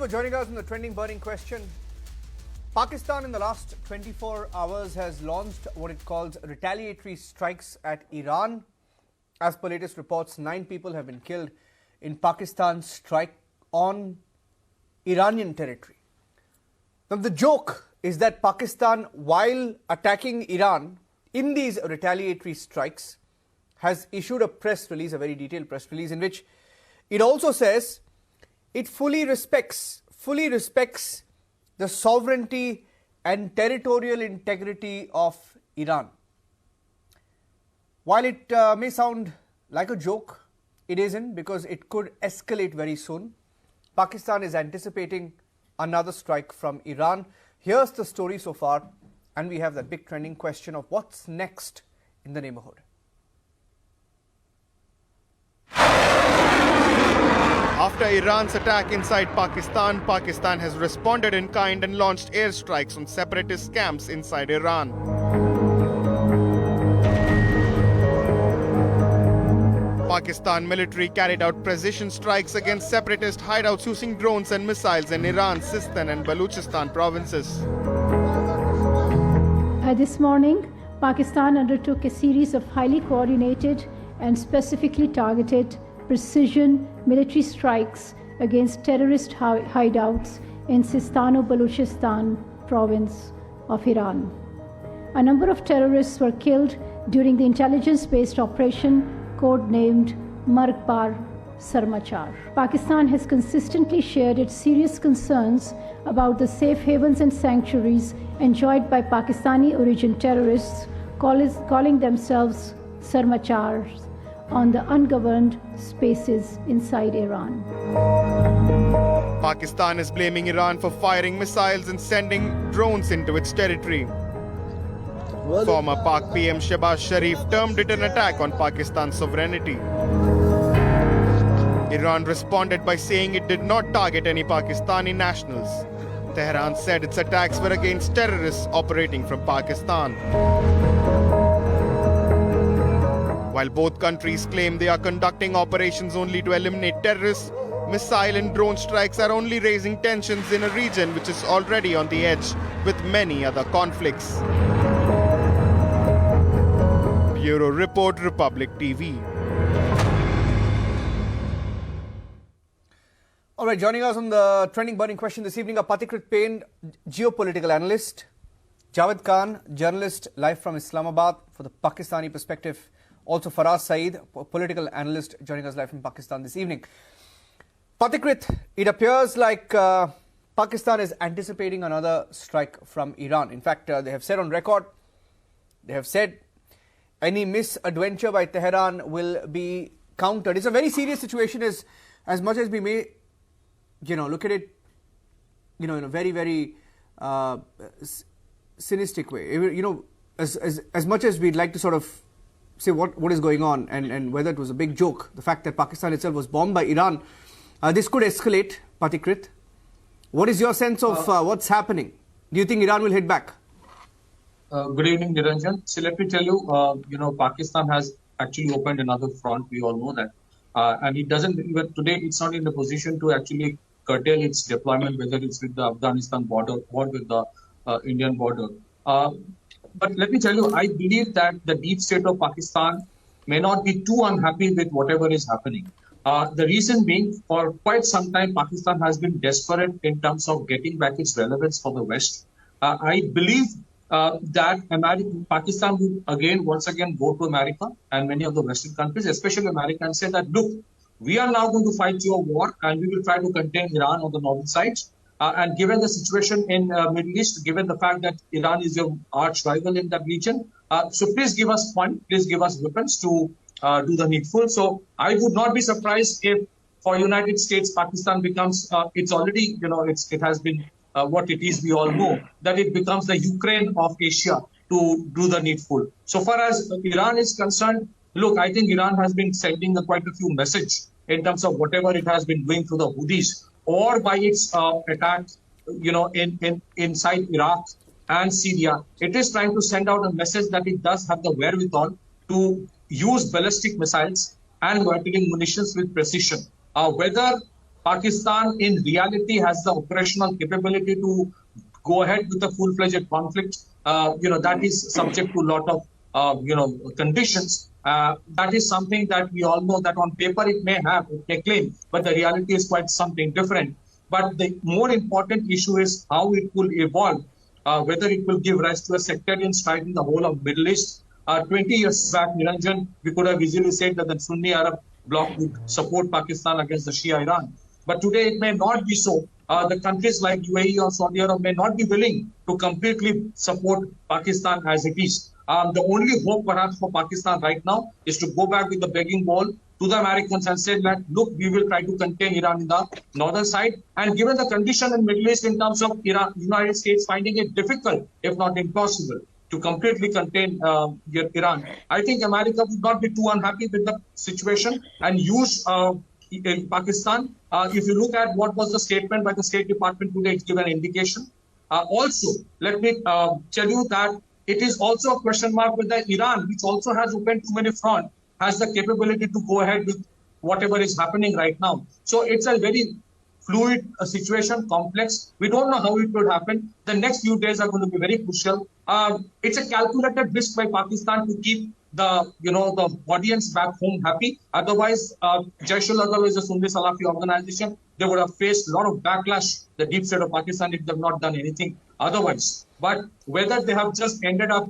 for joining us on the trending burning question. Pakistan in the last 24 hours has launched what it calls retaliatory strikes at Iran. As per latest reports, 9 people have been killed in Pakistan's strike on Iranian territory. Now the joke is that Pakistan, while attacking Iran in these retaliatory strikes, has issued a press release, a very detailed press release, in which it also says it fully respects the sovereignty and territorial integrity of Iran. While it may sound like a joke, it isn't, because it could escalate very soon. Pakistan is anticipating another strike from Iran. Here's the story so far, and we have that big trending question of what's next in the neighborhood. After Iran's attack inside Pakistan, Pakistan has responded in kind and launched airstrikes on separatist camps inside Iran. Pakistan military carried out precision strikes against separatist hideouts using drones and missiles in Iran's Sistan and Baluchistan provinces. This morning, Pakistan undertook a series of highly coordinated and specifically targeted precision military strikes against terrorist hideouts in Sistan and Baluchistan province of Iran. A number of terrorists were killed during the intelligence-based operation codenamed Margbar Sarmachar. Pakistan has consistently shared its serious concerns about the safe havens and sanctuaries enjoyed by Pakistani origin terrorists calling themselves Sarmachars on the ungoverned spaces inside Iran. Pakistan is blaming Iran for firing missiles and sending drones into its territory. Former Pak PM Shehbaz Sharif termed it an attack on Pakistan's sovereignty. Iran responded by saying it did not target any Pakistani nationals. Tehran said its attacks were against terrorists operating from Pakistan. While both countries claim they are conducting operations only to eliminate terrorists, missile and drone strikes are only raising tensions in a region which is already on the edge with many other conflicts. Bureau Report, Republic TV. All right, joining us on the trending burning question this evening are Pathikrit, Payne, geopolitical analyst, Javed Khan, journalist live from Islamabad for the Pakistani perspective. Also Faraz Saeed, political analyst, joining us live from Pakistan this evening. Pathikrit, it appears like Pakistan is anticipating another strike from Iran. In fact, they have said on record, they have said any misadventure by Tehran will be countered. It's a very serious situation, as much as we may, look at it, in a very, very cynicistic way. As much as we'd like to sort of say what is going on and whether it was a big joke, the fact that Pakistan itself was bombed by Iran, this could escalate, Pathikrit. What is your sense of what's happening? Do you think Iran will hit back? Good evening, Niranjan. So let me tell you, Pakistan has actually opened another front. We all know that. And it doesn't, even today, it's not in the position to actually curtail its deployment, whether it's with the Afghanistan border or with the Indian border. But let me tell you, I believe that the deep state of Pakistan may not be too unhappy with whatever is happening. The reason being, for quite some time, Pakistan has been desperate in terms of getting back its relevance for the West. I believe that Pakistan will once again go to America and many of the Western countries, especially America, and say that, look, we are now going to fight your war and we will try to contain Iran on the northern side. And given the situation in Middle East, given the fact that Iran is your arch rival in that region, so please give us fund, please give us weapons to do the needful. So I would not be surprised if for United States, Pakistan becomes, it's already, it has been what it is, we all know, that it becomes the Ukraine of Asia to do the needful. So far as Iran is concerned, look, I think Iran has been sending quite a few messages in terms of whatever it has been doing to the Houthis or by its attack, inside Iraq and Syria. It is trying to send out a message that it does have the wherewithal to use ballistic missiles and loitering munitions with precision. Whether Pakistan in reality has the operational capability to go ahead with a full-fledged conflict. That is subject to a lot of, conditions. That is something that we all know that on paper it may claim, but the reality is quite something different. But the more important issue is how it will evolve, whether it will give rise to a sectarian strife in the whole of Middle East. 20 years back, Niranjan, we could have easily said that the Sunni Arab bloc would support Pakistan against the Shia Iran. But today it may not be so. The countries like UAE or Saudi Arabia may not be willing to completely support Pakistan as it is. The only hope perhaps for Pakistan right now is to go back with the begging bowl to the Americans and say that, look, we will try to contain Iran in the northern side. And given the condition in Middle East in terms of Iran, United States finding it difficult, if not impossible, to completely contain Iran, I think America would not be too unhappy with the situation and use Pakistan. If you look at what was the statement by the State Department today, it's given an indication. Also, let me tell you that it is also a question mark whether Iran, which also has opened too many fronts, has the capability to go ahead with whatever is happening right now. So it's a very fluid situation, complex. We don't know how it will happen. The next few days are going to be very crucial. It's a calculated risk by Pakistan to keep the audience back home happy. Otherwise, Jaish-ul-Adl is a Sunni Salafi organization. They would have faced a lot of backlash, the deep state of Pakistan, if they have not done anything otherwise. But whether they have just ended up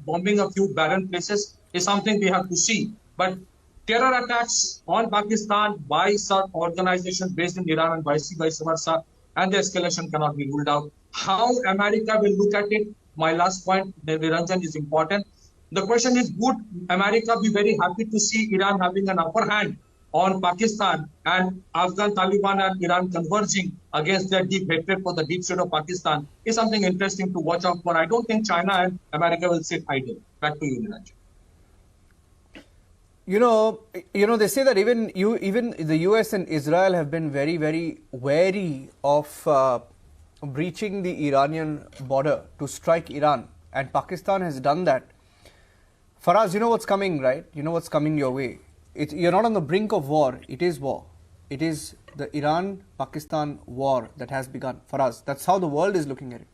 bombing a few barren places is something we have to see. But terror attacks on Pakistan by some organizations based in Iran and vice versa, and the escalation cannot be ruled out. How America will look at it, my last point, Niranjan, is important. The question is, would America be very happy to see Iran having an upper hand on Pakistan and Afghan Taliban and Iran converging against their deep hatred for the deep state of Pakistan is something interesting to watch out for. I don't think China and America will sit idle. Back to you, Niranjan. They say that even the US and Israel have been very, very wary of breaching the Iranian border to strike Iran, and Pakistan has done that. Faraz, you know what's coming, right? You know what's coming your way. You're not on the brink of war. It is war. It is the Iran-Pakistan war that has begun. Faraz, that's how the world is looking at it.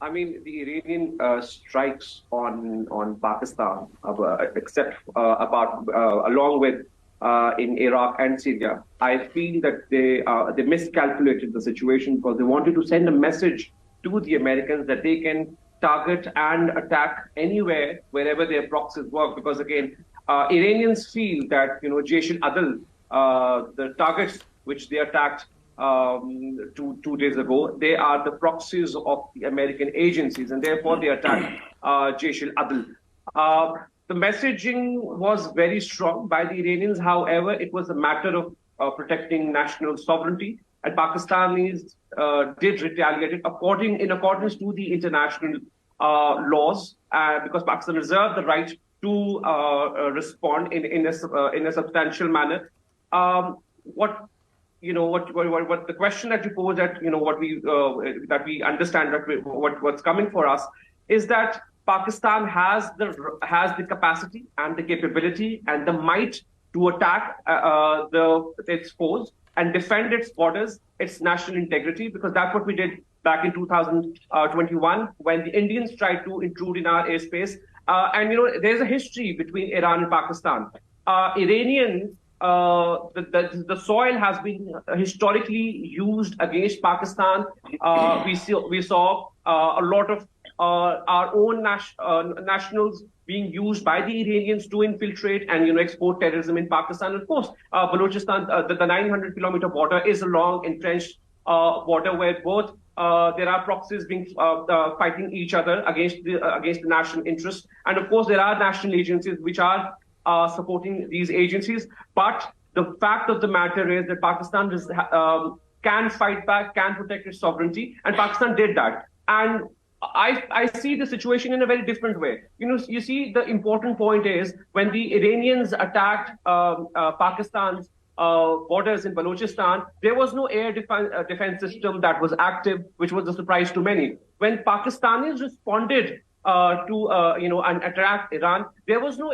I mean, the Iranian strikes on Pakistan, along with in Iraq and Syria, I feel that they miscalculated the situation because they wanted to send a message to the Americans that they can target and attack anywhere, wherever their proxies work. Because again, Iranians feel that Jaish-ul-Adl, the targets which they attacked 2 days ago, they are the proxies of the American agencies, and therefore they attacked Jaish-ul-Adl. The messaging was very strong by the Iranians. However, it was a matter of protecting national sovereignty, and Pakistanis did retaliate it in accordance to the international laws, because Pakistan reserved the right to respond in a substantial manner. What the question that you pose, that we understand that what's coming for us is that Pakistan has the capacity and the capability and the might to attack its foes and defend its borders, its national integrity, because that's what we did back in 2021 when the Indians tried to intrude in our airspace. And there's a history between Iran and Pakistan. The soil has been historically used against Pakistan. We saw a lot of our own nationals being used by the Iranians to infiltrate and export terrorism in Pakistan. Of course, Baluchistan, the 900-kilometer border is a long entrenched border where both there are proxies being fighting each other against the national interest, and of course there are national agencies which are supporting these agencies. But the fact of the matter is that Pakistan can fight back, can protect its sovereignty, and Pakistan did that. And I see the situation in a very different way. You see, the important point is when the Iranians attacked Pakistan's borders in Balochistan, there was no air defense system that was active, which was a surprise to many. When Pakistanis responded and attack Iran. There was no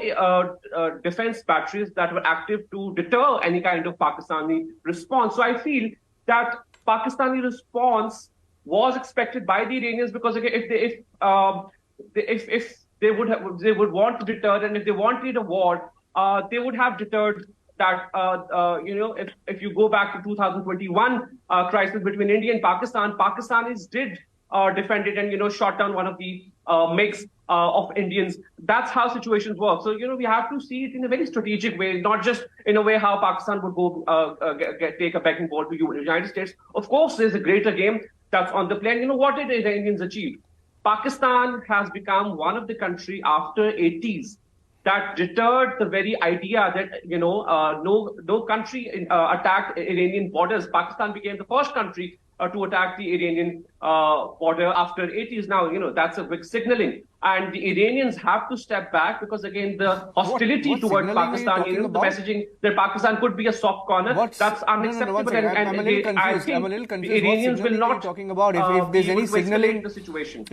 defense batteries that were active to deter any kind of Pakistani response. So I feel that Pakistani response was expected by the Iranians, because again, if they would want to deter, and if they wanted a war, they would have deterred that. If you go back to 2021 crisis between India and Pakistan, Pakistanis did defend it and shot down one of the MiGs of Indians. That's how situations work. So we have to see it in a very strategic way, not just in a way how Pakistan would go take a begging ball to the United States. Of course, there's a greater game that's on the play. What did the Iranians achieve? Pakistan has become one of the country after 80s that deterred the very idea that no country attacked Iranian borders. Pakistan became the first country to attack the Iranian border after 80s. Now, that's a big signaling. And the Iranians have to step back, because, again, the hostility toward Pakistan, the messaging that Pakistan could be a soft corner, that's unacceptable. I'm a little confused. The Iranians will not talking about if there's any signaling the situation.